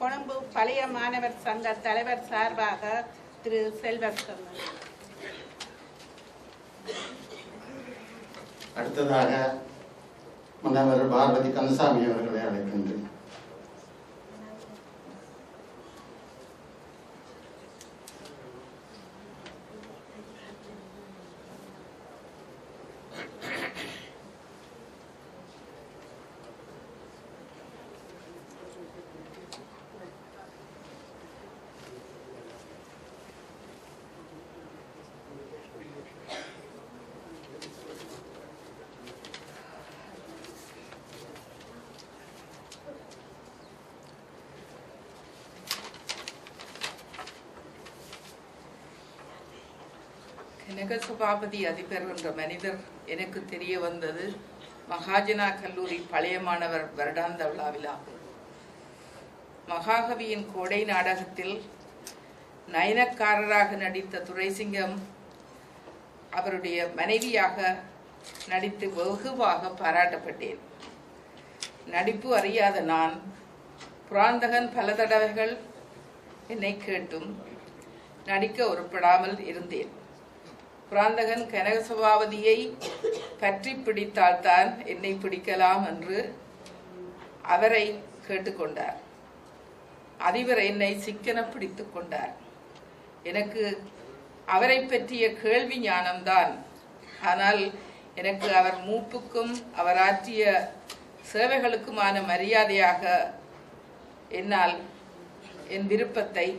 கொழும்பு பழைய மாணவர் சங்க தலைவர் சார்பாக திரு செல்வஸ்கந்தன். அடுத்ததாக முன்னவர் பார்வதி கந்தசாமி அவர்களை அழைக்கின்றேன். கனகசபாபதி அதிபர் என்ற மனிதர் எனக்கு தெரிய வந்தது மகாஜனா கல்லூரி பழைய மாணவர் வருடாந்த விழாவிலாகும். மகாகவியின் கோடை நாடகத்தில் நயனக்காரராக நடித்த துரைசிங்கம் அவருடைய மனைவியாக நடித்து வெகுவாக பாராட்டப்பட்டேன். நடிப்பு அறியாத நான் புராந்தகன் பல தடவைகள் என்னை கேட்டும் நடிக்க உருப்படாமல் இருந்தேன். புராந்தகன் கனகசபாபதியை பற்றி பிடித்தால்தான் என்னை பிடிக்கலாம் என்று அவரை கேட்டுக்கொண்டார். அதிபர் என்னை சிக்கன பிடித்துக் கொண்டார். எனக்கு அவரை பற்றிய கேள்வி ஞானம்தான். ஆனால் எனக்கு அவர் மூப்புக்கும் அவர் ஆற்றிய சேவைகளுக்குமான மரியாதையாக என்னால் என் விருப்பத்தை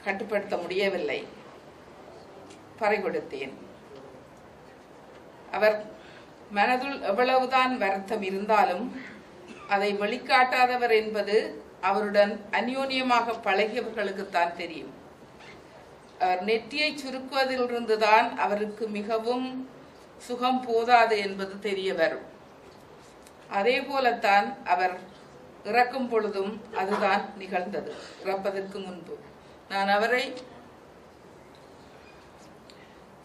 கட்டுப்படுத்த முடியவில்லை. பறிகொடுத்தேன். அவர் மனதுள் எவ்வளவுதான் வருத்தம் இருந்தாலும் அதை வெளிக்காட்டாதவர் என்பது அவருடன் அந்யோன்யமாக பழகியவர்களுக்குத்தான் தெரியும். அவர் நெற்றியை சுருக்குவதிலிருந்துதான் அவருக்கு மிகவும் சுகம் போதாது என்பது தெரிய வரும். அதே போலத்தான் அவர் இறக்கும் பொழுதும் அதுதான் நிகழ்ந்தது. இறப்பதற்கு முன்பு நான் அவரை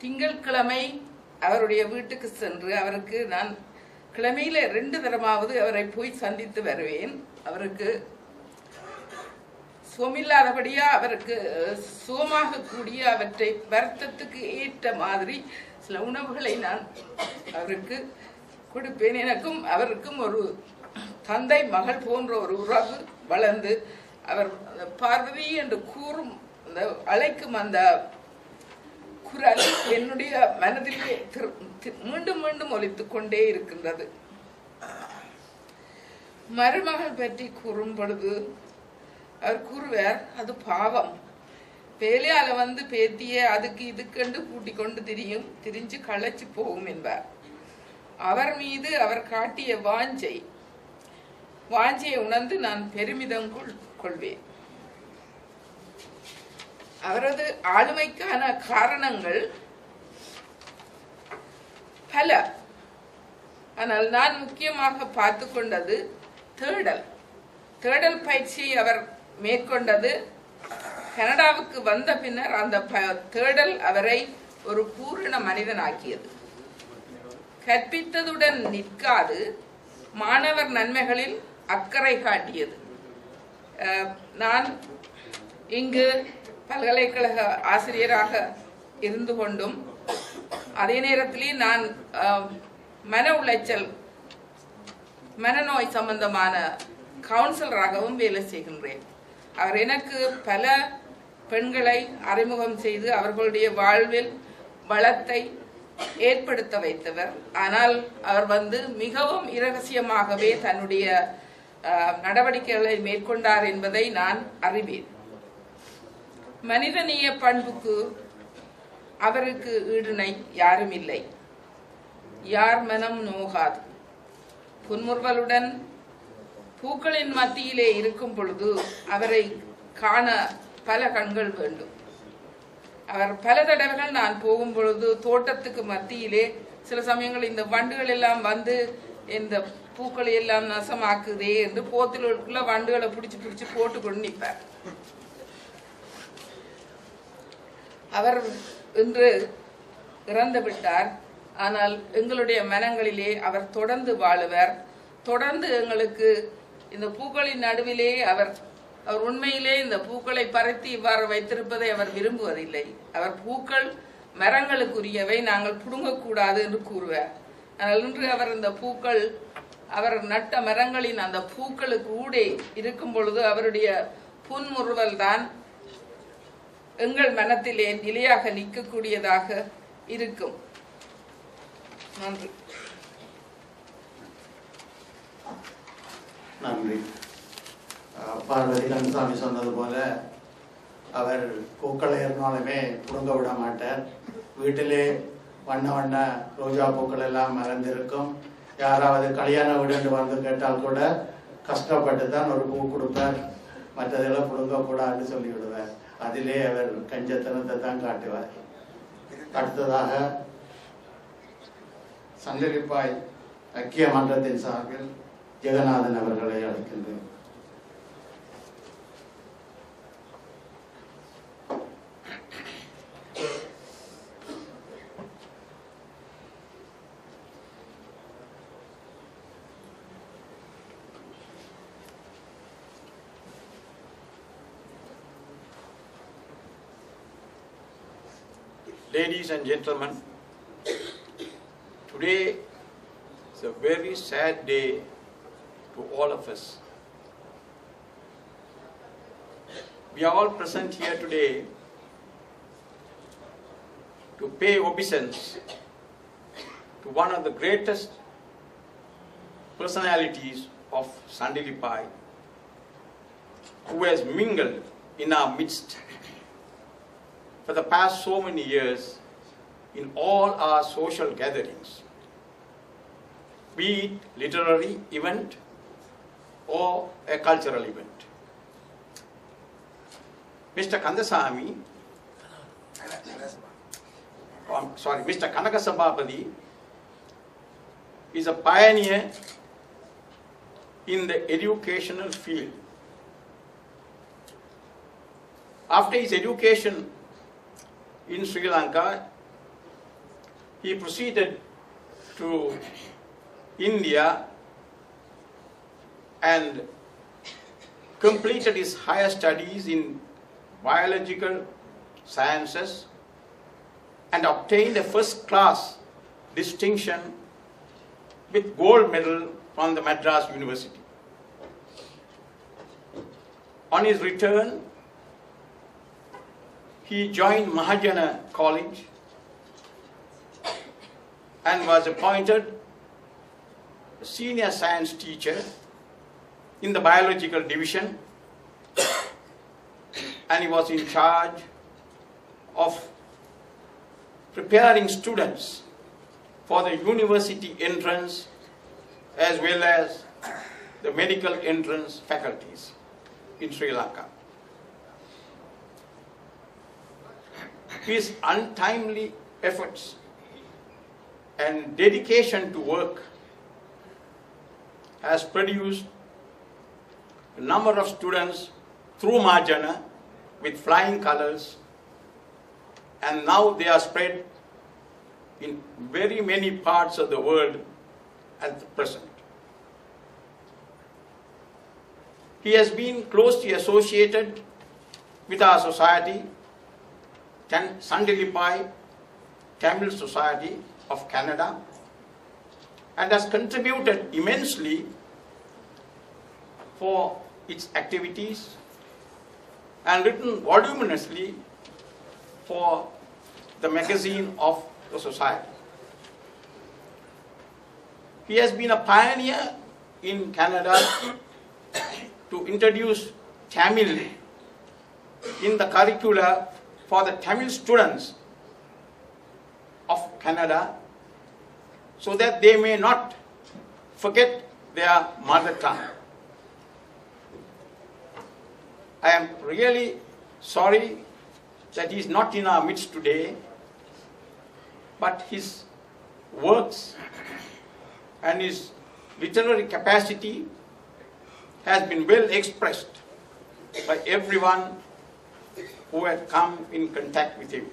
திங்கட்கிழமை அவருடைய வீட்டுக்கு சென்று அவருக்கு நான் கிழமையில 2 தரமாவது அவரை போய் சந்தித்து வருவேன். அவருக்கு சுகமில்லாதபடியா அவருக்கு சுகமாக கூடிய அவற்றை வருத்தத்துக்கு ஏற்ற மாதிரி சில உணவுகளை நான் அவருக்கு கொடுப்பேன். எனக்கும் அவருக்கும் ஒரு தந்தை மகள் போன்ற ஒரு உறவு வளர்ந்து அவர் பார்வதி என்று கூறும் அந்த அழைக்கும் அந்த குரல் என்னுடைய மனதிலே மீண்டும் மீண்டும் ஒலித்துக் கொண்டே இருக்கின்றது. மருமகள் பற்றி கூறும் பொழுது அவர் கூறுவார், அது பாவம், வேலையால வந்து பேத்திய அதுக்கு இதுக்கென்று கூட்டிக் கொண்டு திரிஞ்சு களைச்சு போகும் என்பார். அவர் மீது அவர் காட்டிய வாஞ்சையை உணர்ந்து நான் பெருமிதம் கொள்வேன். அவரது ஆளுமைக்கான காரணங்கள் பல. ஆனால் நான் முக்கியமாக பார்த்து கொண்டது தேடல் பயிற்சியை அவர் மேற்கொண்டது. கனடாவுக்கு வந்த பின்னர் அந்த தேடல் அவரை ஒரு பூரண மனிதனாக்கியது. கற்பித்ததுடன் நிற்காது மாணவர் நன்மைகளில் அக்கறை காட்டியது. நான் இங்கு பல்கலைக்கழக ஆசிரியராக இருந்து கொண்டும் அதே நேரத்திலே நான் மன உளைச்சல் மனநோய் சம்பந்தமான கவுன்சிலராகவும் வேலை செய்கின்றேன். அவர் எனக்கு பல பெண்களை அறிமுகம் செய்து அவர்களுடைய வாழ்வில் வளத்தை ஏற்படுத்த வைத்தவர். ஆனால் அவர் மிகவும் இரகசியமாகவே தன்னுடைய நடவடிக்கைகளை மேற்கொண்டார் என்பதை நான் அறிவேன். மனிதநேய பண்புக்கு அவருக்கு ஈடுணை யாரும் இல்லை. யார் மனம் நோகாது. புன்முறுவலுடன் பூக்களின் மத்தியிலே இருக்கும் பொழுது அவரை காண பல கண்கள் வேண்டும். அவர் பல தடவைகள் நான் போகும் பொழுது தோட்டத்துக்கு மத்தியிலே சில சமயங்கள் இந்த வண்டுகள் எல்லாம் இந்த பூக்களை எல்லாம் நசமாக்குதே என்று போத்திலுள்ள வண்டுகளை பிடிச்சு போட்டு கொண்டு நிற்பார். அவர் இன்று இறந்து விட்டார். ஆனால் எங்களுடைய மனங்களிலே அவர் தொடர்ந்து வாழுவார். தொடர்ந்து எங்களுக்கு இந்த பூக்களின் நடுவிலே அவர் உண்மையிலே இந்த பூக்களை பறித்து இவ்வாறு வைத்திருப்பதை அவர் விரும்புவதில்லை. அவர் பூக்கள் மரங்களுக்குரியவை, நாங்கள் புடுங்கக்கூடாது என்று கூறுவார். ஆனால் இன்று அவர் இந்த பூக்கள் அவர் நட்ட மரங்களின் அந்த பூக்களுக்கு ஊடே இருக்கும் பொழுது அவருடைய புன்முறுவல் தான் எங்கள் மனத்திலே நிலையாக நிற்கக்கூடியதாக இருக்கும். நன்றி. நன்றி. பார்வதி கந்தசாமி சொன்னது போல அவர் பூக்களை இருந்தாலுமே புடுங்க விட மாட்டார். வீட்டிலே வண்ண வண்ண ரோஜா பூக்கள் எல்லாம் மறந்திருக்கும். யாராவது கல்யாண வீடு வந்து கேட்டால் கூட கஷ்டப்பட்டு தான் ஒரு பூ கொடுப்பார், மற்றதெல்லாம் புடுங்கக்கூடாதுன்னு சொல்லிவிடுவார். அதிலே அவர் கஞ்சத்தனத்தை தான் காட்டுவார். அடுத்ததாக சண்டலிப்பாய் ஐக்கிய மன்றத்தின் சார்பில் ஜெகநாதன் அவர்களை அழைக்கின்றேன். Ladies and gentlemen, today is a very sad day to all of us. We are all present here today to pay obeisance to one of the greatest personalities of Sandilipai, who has mingled in our midst for the past so many years in all our social gatherings, be it literary event or a cultural event. Mr. Kanagasabapathy is a pioneer in the educational field. After his education in Sri Lanka, he proceeded to India and completed his higher studies in biological sciences and obtained a first class distinction with gold medal from the Madras University. On his return, he joined Mahajana College and was appointed senior science teacher in the biological division, and he was in charge of preparing students for the university entrance as well as the medical entrance faculties in Sri Lanka. His untimely efforts and dedication to work has produced a number of students through mahajana with flying colors, and now they are spread in very many parts of the world at the present. He has been closely associated with our society, Sandilipai Tamil Society of Canada, and has contributed immensely for its activities and written voluminously for the magazine of the society. He has been a pioneer in Canada to introduce Tamil in the curricula for the Tamil students of Canada, so that they may not forget their mother tongue. I am really sorry that he is not in our midst today, but his works and his literary capacity has been well expressed by everyone who had come in contact with him.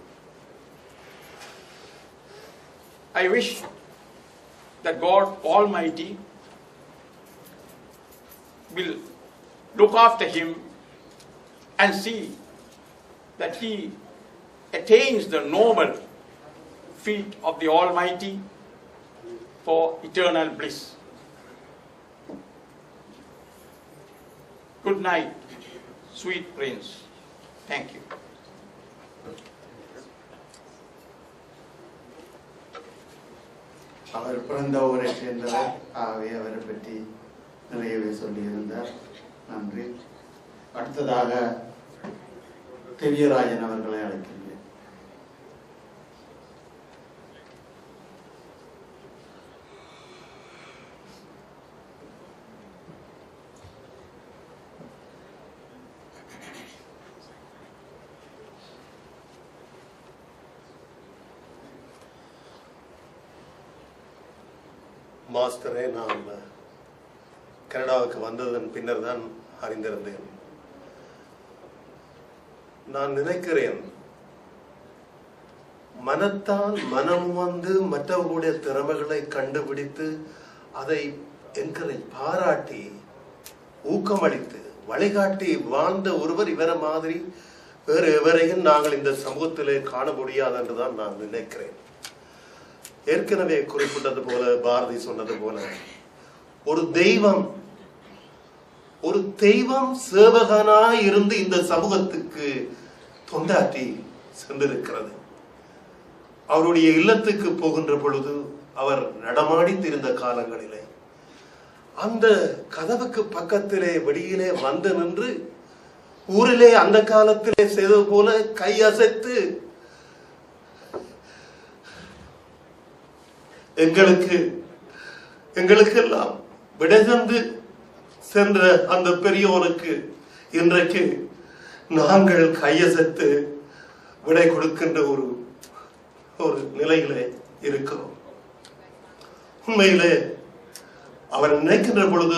I wish that God Almighty will look after him and see that he attains the noble feet of the Almighty for eternal bliss. Good night, sweet Prince. Thank you. அவர் பிறந்த ஊரை சேர்ந்தவர், ஆகவே அவரை பற்றி நிறையவே சொல்லியிருந்தார். நன்றி. அடுத்ததாக திவ்யராஜன் அவர்களை அழைக்கின்றேன். மாஸ்டரே, நான் கனடாவுக்கு வந்ததன் பின்னர் தான் அறிந்திருந்தேன். நான் நினைக்கிறேன், மனத்தால் மனம் வந்து மற்றவர்களுடைய திறமைகளை கண்டுபிடித்து அதை என்கரேஜ் பாராட்டி ஊக்கமளித்து வழிகாட்டி வாழ்ந்த ஒருவர் இவரை மாதிரி வேறு எவரையும் நாங்கள் இந்த சமூகத்திலே காண முடியாது என்றுதான் நான் நினைக்கிறேன். ஏற்கனவே குறிப்பிட்டது போல, பாரதி சொன்னது போல, ஒரு தெய்வம் சேவகனாய் இருந்து இந்த சமூகத்துக்கு தொண்டாற்றி சென்றிருக்கிறது. அவருடைய இல்லத்துக்கு போகின்ற பொழுது அவர் நடமாடி திரிந்த காலங்களிலே அந்த கதவுக்கு பக்கத்திலே வெளியிலே வந்து நின்று ஊரிலே அந்த காலத்திலே செய்தது போல கை அசைத்து எங்களுக்கெல்லாம் விடை தந்து சென்ற அந்த பெரியோனுக்கு இன்றைக்கு நாங்கள் கையசைத்து விடை கொடுக்கின்ற ஒரு நிலையிலே இருக்கிறோம். உண்மையிலே அவர் நினைக்கின்ற பொழுது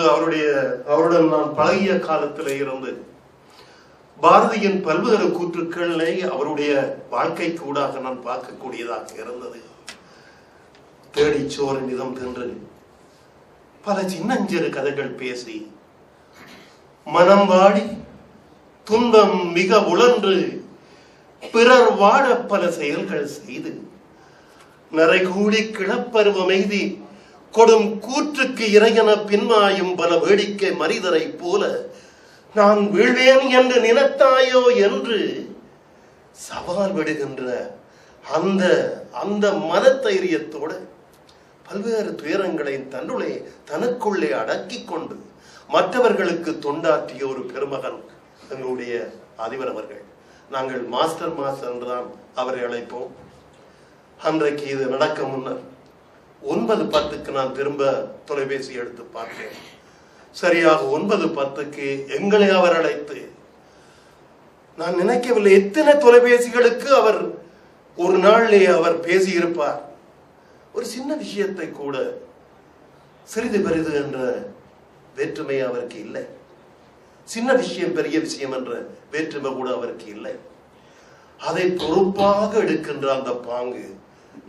அவருடன் நான் பழகிய காலத்திலே இருந்து பாரதியின் பல்வேறு கூற்றுக்களை அவருடைய வாழ்க்கை கூடாக நான் பார்க்கக்கூடியதாக இருந்தது. தேடி சோறு நிதம் தின்று பல சின்னஞ்சிறு கதைகள் பேசி மனம் வாடி துன்பம் மிக உழன்று பிறர் வாழ பல செயல்கள் செய்து நரை கூடி கிளப்பருவம் எய்தி கொடும் கூற்றுக்கு இறையன பின்மாயும் பல வேடிக்கை மனிதரை போல நான் வீழ்வேன் என்று நினைத்தாயோ என்று சவால் விடுகின்ற அந்த மனத்தைரியத்தோடு பல்வேறு துயரங்களை தனக்குள்ளே அடக்கி கொண்டு மற்றவர்களுக்கு தொண்டாற்றிய ஒரு பெருமகன் எங்களுடைய அதிபர் அவர்கள். நாங்கள் மாஸ்டர் என்றுதான் அவரை அழைப்போம். அன்றைக்கு இது நடக்க முன்னர் 9:10 நான் திரும்ப தொலைபேசி எடுத்து பார்த்தேன். சரியாக 9:10 எங்களை அவர் அழைத்து, நான் நினைக்கவில்லை எத்தனை தொலைபேசிகளுக்கு அவர் ஒரு நாளிலே அவர் பேசியிருப்பார். ஒரு சின்ன விஷயத்தை கூட சிறிது பெரிது என்ற வேற்றுமை அவருக்கு இல்லை. சின்ன விஷயம் பெரிய விஷயம் என்ற வேற்றுமை கூட அவருக்கு இல்லை. அதை பொறுப்பாக எடுக்கின்ற அந்த பாங்கு.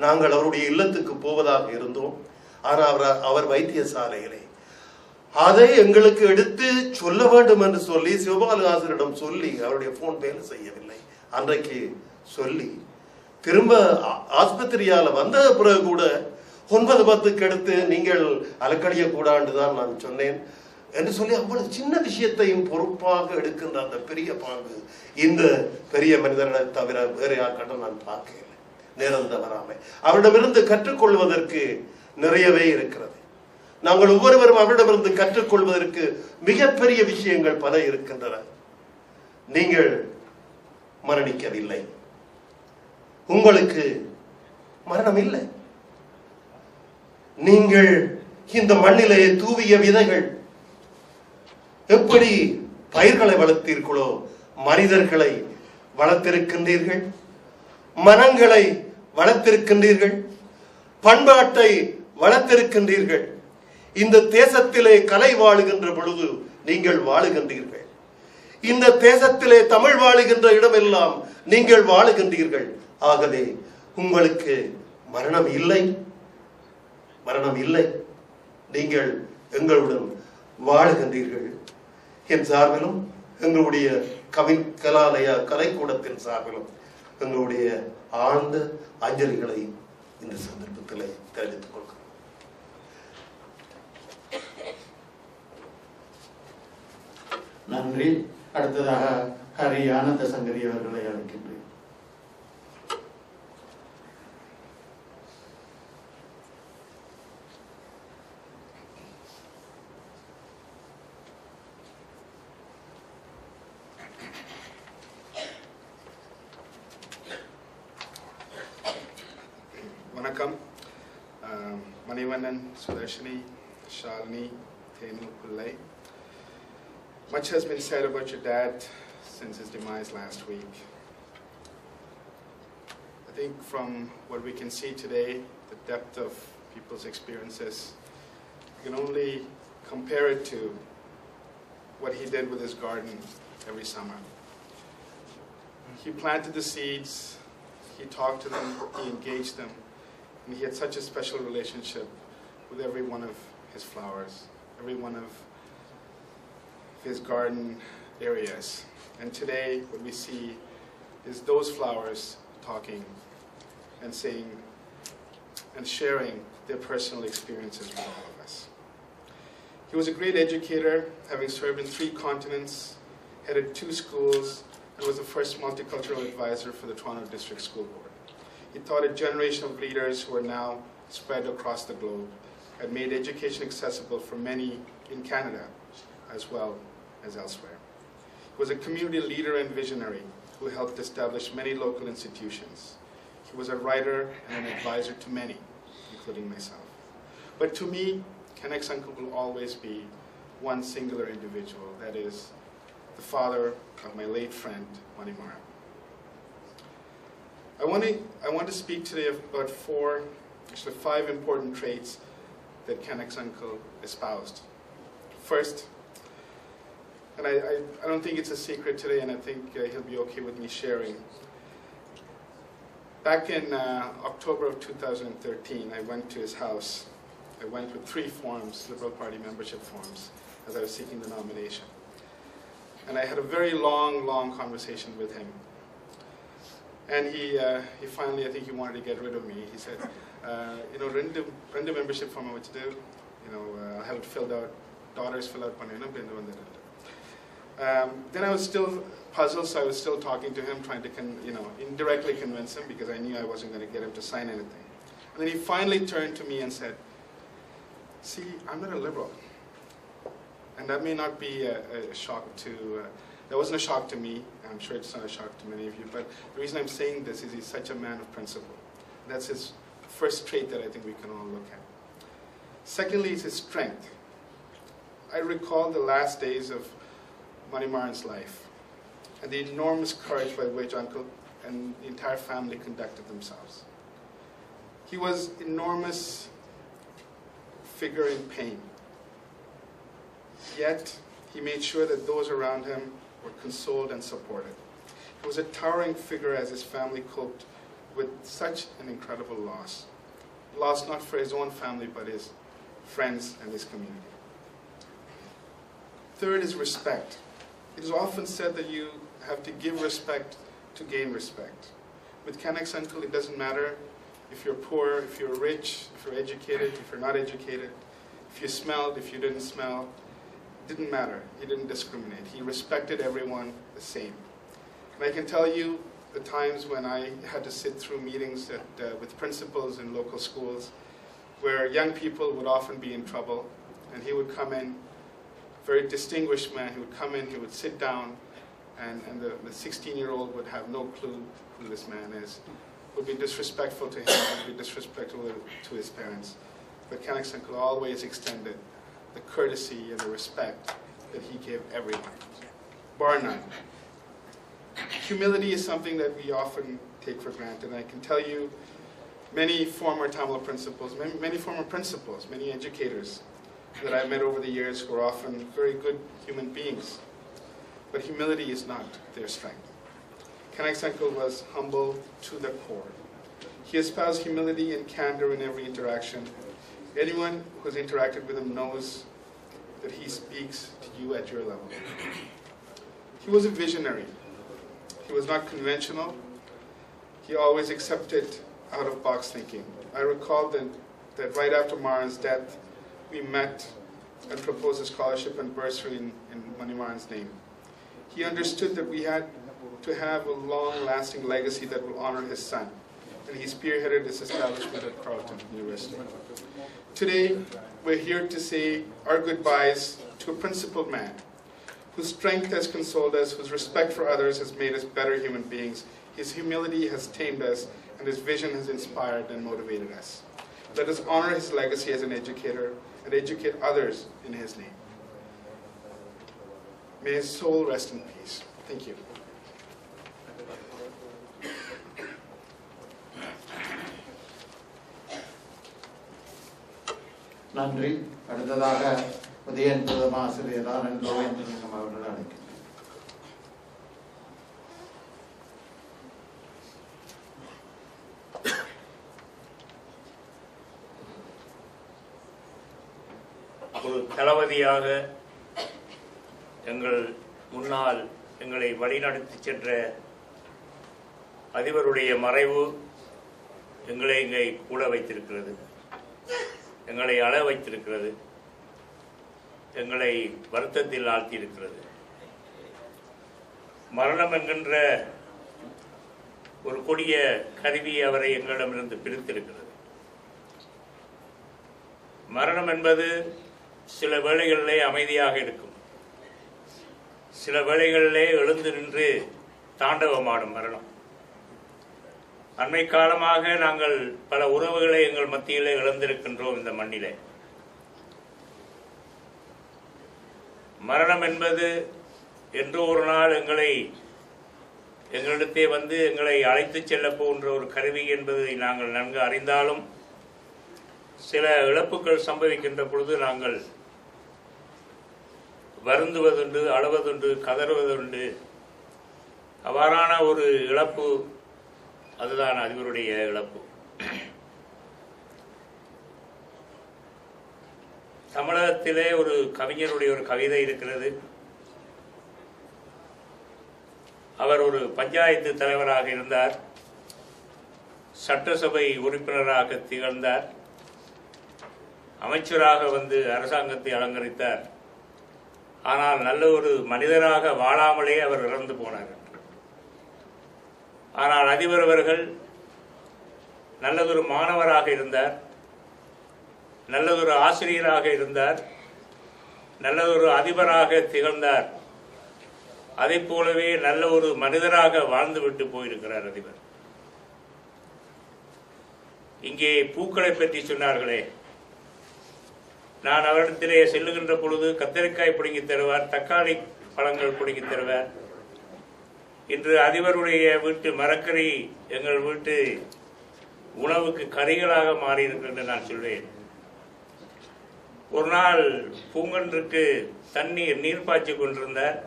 நாங்கள் அவருடைய இல்லத்துக்கு போவதாக இருந்தோம். ஆனால் அவர் வைத்தியசாலையிலே அதை எங்களுக்கு எடுத்து சொல்ல வேண்டும் என்று சொல்லி சிவபாலகாசரிடம் சொல்லி, அவருடைய போன் வேலை செய்யவில்லை அன்றைக்கு சொல்லி, திரும்ப ஆஸ்பத்திரியால வந்த பிறகு கூட 9:10 எடுத்து நீங்கள் அலக்கடிய கூடாண்டுதான் நான் சொன்னேன் என்று சொல்லி அவ்வளவு சின்ன விஷயத்தையும் பொறுப்பாக எடுக்கின்ற அந்த பெரிய பாங்கு இந்த பெரிய மனிதர்களை தவிர வேற யாருக்கிட்ட நான் பார்க்கல. நேரம் தவறாமை அவரிடமிருந்து கற்றுக்கொள்வதற்கு நிறையவே இருக்கிறது. நாங்கள் ஒவ்வொருவரும் அவரிடமிருந்து கற்றுக்கொள்வதற்கு மிகப்பெரிய விஷயங்கள் பல இருக்கின்றன. நீங்கள் மரணிக்கவில்லை, உங்களுக்கு மரணம் இல்லை. நீங்கள் இந்த மண்ணிலே தூவிய விதைகள் எப்படி பயிர்களை வளர்த்தீர்களோ மனிதர்களை வளர்த்திருக்கின்றீர்கள், மனங்களை வளர்த்திருக்கின்றீர்கள், பண்பாட்டை வளர்த்திருக்கின்றீர்கள். இந்த தேசத்திலே கலை வாழுகின்ற பொழுது நீங்கள் வாழுகின்றீர்கள். இந்த தேசத்திலே தமிழ் வாழுகின்ற இடமெல்லாம் நீங்கள் வாழுகின்றீர்கள். ஆகவே உங்களுக்கு மரணம் இல்லை, மரணம் இல்லை. நீங்கள் எங்களுடன் வாழுகின்றீர்கள், என் சார்பிலும் எங்களுடைய கலாலய கலைக்கூடத்தின் சார்பிலும் எங்களுடைய ஆழ்ந்த அஞ்சலிகளை இந்த சந்தர்ப்பத்தில் தெரிவித்துக் கொள்கிறோம். நன்றி. அடுத்ததாக ஹரி ஆனந்த சங்கரி அவர்களை அழைக்கின்றேன். Vanakkam, Manivannan, Sudarshini, Shalini, Thenu, Pillai. Much has been said about your dad since his demise last week. I think from what we can see today, the depth of people's experiences, you can only compare it to what he did with his garden every summer. He planted the seeds, he talked to them, he engaged them, and he had such a special relationship with every one of his flowers, every one of his garden areas. And today what we see is those flowers talking and saying and sharing their personal experiences with all of us. He was a great educator, having served in 3 continents, headed 2 schools, and was the first multicultural advisor for the Toronto District School Board. He taught a generation of leaders who are now spread across the globe and made education accessible for many in Canada as well as elsewhere. He was a community leader and visionary who helped establish many local institutions. He was a writer and an advisor to many, including myself. But to me, Kanek's uncle will always be one singular individual, that is, the father of my late friend, Manimara. I want to speak today about 5 important traits that Kanek's uncle espoused. First, and I don't think it's a secret today, and I think he'll be okay with me sharing. Back in October of 2013, I went to his house. I went with 3 forms, Liberal Party membership forms, as I was seeking the nomination. And I had a very long conversation with him. And he finally, I think he wanted to get rid of me. He said, render membership form, what to do? I'll have it filled out. Daughters fill out. Then I was still puzzled, so I was still talking to him, trying to indirectly convince him, because I knew I wasn't going to get him to sign anything. And then he finally turned to me and said, see, I'm not a liberal. And that may not be a shock to, that wasn't a shock to me. I'm sure it's not a shock to many of you, but the reason I'm saying this is he's such a man of principle. That's his first trait that I think we can all look at. Secondly, is his strength. I recall the last days of Manimaran's life and the enormous courage by which Uncle and the entire family conducted themselves. He was an enormous figure in pain. Yet, he made sure that those around him were consoled and supported. He was a towering figure as his family coped with such an incredible loss. Loss not for his own family, but his friends and his community. Third is respect. It is often said that you have to give respect to gain respect. With Kanek's uncle, it doesn't matter if you're poor, if you're rich, if you're educated, if you're not educated, if you smelled, if you didn't smell. It didn't matter. He didn't discriminate. He respected everyone the same. And I can tell you the times when I had to sit through meetings with principals in local schools where young people would often be in trouble, and he would come in, very distinguished man, he would come in, he would sit down, and the 16-year-old would have no clue who this man is, would be disrespectful to him, would be disrespectful to his parents. But Kanek's uncle always extended the courtesy and the respect that he gave everyone, bar none. Humility is something that we often take for granted. And I can tell you many former Tamil principals, many educators that I've met over the years who are often very good human beings. But humility is not their strength. Kanek's uncle was humble to the core. He espoused humility and candor in every interaction. Anyone who's interacted with him knows that he speaks to you at your level. He was a visionary. He was not conventional. He always accepted out-of-box thinking. I recall that right after Maran's death, we met and proposed a scholarship and bursary in Mani Maran's name. He understood that we had to have a long-lasting legacy that will honor his son, and he spearheaded this establishment at Carleton University. Today, we're here to say our goodbyes to a principled man whose strength has consoled us, whose respect for others has made us better human beings, his humility has tamed us, and his vision has inspired and motivated us. Let us honor his legacy as an educator and educate others in his name. May his soul rest in peace. Thank you. நன்றி. அடுத்ததாக உதயன் பிரதம ஆசிரியர் ரோஹிந்திலிங்கம் அவர்கள் அழைக்கிறேன். ஒரு தளபதியாக எங்கள் முன்னால் எங்களை வழிநடத்தி சென்ற அதிபருடைய மறைவு எங்களை இங்கே கூட வைத்திருக்கிறது, எங்களை அழ வைத்திருக்கிறது, எங்களை வருத்தத்தில் ஆழ்த்தியிருக்கிறது. மரணம் என்கின்ற ஒரு கொடிய கருவி அவரை எங்களிடமிருந்து பிரித்திருக்கிறது. மரணம் என்பது சில வேளைகளிலே அமைதியாக இருக்கும், சில வேளைகளிலே எழுந்து நின்று தாண்டவமாடும் மரணம். அண்மை காலமாக நாங்கள் பல உறவுகளை எங்கள் மத்தியிலே இழந்திருக்கின்றோம். இந்த மண்ணிலே மரணம் என்பது என்று ஒரு நாள் எங்களிடத்தே வந்து எங்களை அழைத்து செல்ல போன்ற ஒரு கருவி என்பதை நாங்கள் நன்கு அறிந்தாலும் சில இழப்புகள் சம்பவிக்கின்ற பொழுது நாங்கள் வருந்துவதுண்டு, அழுவதுண்டு, கதறுவதுண்டு. அவ்வாறான ஒரு இழப்பு அதுதான் அதிபருடைய இழப்பு. தமிழகத்திலே ஒரு கவிஞருடைய ஒரு கவிதை இருக்கிறது. அவர் ஒரு பஞ்சாயத்து தலைவராக இருந்தார், சட்டசபை உறுப்பினராக திகழ்ந்தார், அமைச்சராக வந்து அரசாங்கத்தை அலங்கரித்தார். ஆனால் நல்ல ஒரு மனிதராக வாழாமலே அவர் இறந்து போனார். ஆனால் அதிபர் அவர்கள் நல்லதொரு மாணவராக இருந்தார், நல்லதொரு ஆசிரியராக இருந்தார், நல்லதொரு அதிபராக திகழ்ந்தார். அதை போலவே நல்ல ஒரு மனிதராக வாழ்ந்துவிட்டு போயிருக்கிறார் அதிபர். இங்கே பூக்களை பற்றி சொன்னார்களே, நான் அவரிடத்திலே செல்லுகின்ற பொழுது கத்தரிக்காய் பிடுங்கி தருவார், தக்காளி பழங்கள் பிடுங்கி தருவார். இன்று அதிபருடைய வீட்டு மரக்கறி எங்கள் வீட்டு உணவுக்கு கறிகளாக மாறியிருக்கிறது என்று நான் சொல்வேன். ஒரு நாள் பூங்கன்றுக்கு நீர் பாய்ச்சி கொண்டிருந்தார்.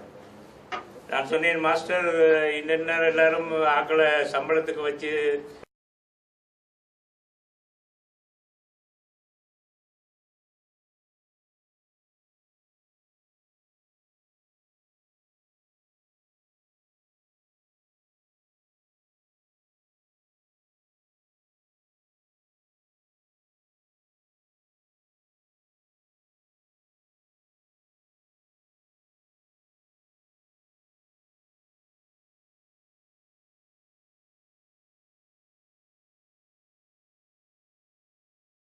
நான் சொன்னேன், மாஸ்டர் இன்ன எல்லாரும் ஆக்களை சம்பளத்துக்கு வச்சு